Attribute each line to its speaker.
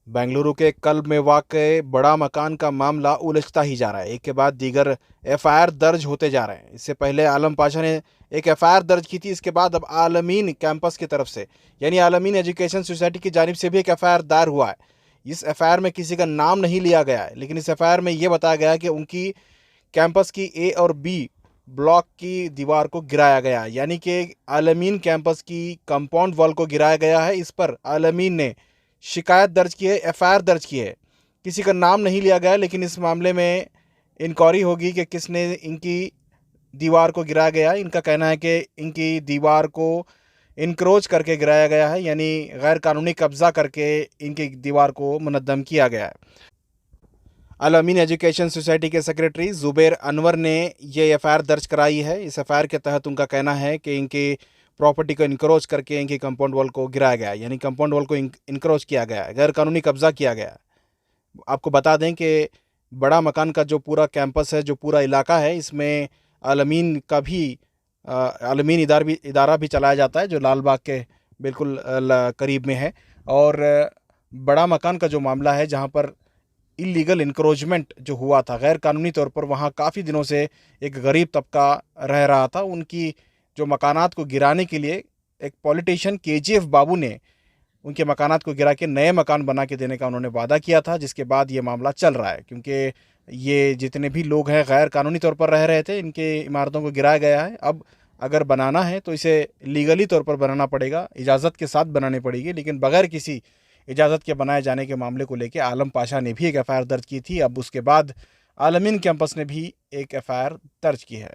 Speaker 1: बेंगलुरु के कल्ब में वाक़ बड़ा मकान का मामला उलझता ही जा रहा है। एक के बाद दीगर एफआईआर दर्ज होते जा रहे हैं। इससे पहले आलम पाशा ने एक एफआईआर दर्ज की थी। इसके बाद अब आलमीन कैंपस की तरफ से यानी आलमीन एजुकेशन सोसाइटी की जानिब से भी एक एफआईआर दायर हुआ है। इस एफआईआर में किसी का नाम नहीं लिया गया है, लेकिन इस एफआईआर में यह बताया गया है कि उनकी कैंपस की ए और बी ब्लॉक की दीवार को गिराया गया, यानी कि आलमीन कैंपस की कंपाउंड वॉल को गिराया गया है। इस पर आलमीन ने शिकायत दर्ज की है, एफआईआर दर्ज की है। किसी का नाम नहीं लिया गया, लेकिन इस मामले में इंक्वायरी होगी कि किसने इनकी दीवार को गिराया गया। इनका कहना है कि इनकी दीवार को इनक्रोच करके गिराया गया है, यानी गैर कानूनी कब्जा करके इनकी दीवार को मुनद्दम किया गया है। अल अमीन एजुकेशन सोसाइटी के सेक्रेटरी ज़ुबैर अनवर ने ये एफआईआर दर्ज कराई है। इस एफआईआर के तहत उनका कहना है कि इनकी प्रॉपर्टी को इनक्रोच करके इनकी कंपाउंड वॉल को गिराया गया, यानी कंपाउंड वॉल को इनक्रोच किया गया है, गैर कानूनी कब्जा किया गया है। आपको बता दें कि बड़ा मकान का जो पूरा कैंपस है, जो पूरा इलाका है, इसमें आलमीन का भी आलमीन इदारा भी चलाया जाता है, जो लाल बाग के बिल्कुल करीब में है। और बड़ा मकान का जो मामला है, जहाँ पर इलीगल इंक्रोचमेंट जो हुआ था गैर कानूनी तौर पर, वहाँ काफ़ी दिनों से एक गरीब तबका रह रहा था। उनकी जो मकानात को गिराने के लिए एक पॉलिटिशियन केजीएफ बाबू ने उनके मकानात को गिरा के नए मकान बना के देने का उन्होंने वादा किया था, जिसके बाद ये मामला चल रहा है। क्योंकि ये जितने भी लोग हैं गैर कानूनी तौर पर रह रहे थे, इनके इमारतों को गिराया गया है। अब अगर बनाना है तो इसे लीगली तौर पर बनाना पड़ेगा, इजाज़त के साथ बनानी पड़ेगी, लेकिन बगैर किसी इजाज़त के बनाए जाने के मामले को लेकर आलम पाशा ने भी एक एफआईआर दर्ज की थी। अब उसके बाद आलमीन कैंपस ने भी एक एफआईआर दर्ज की है।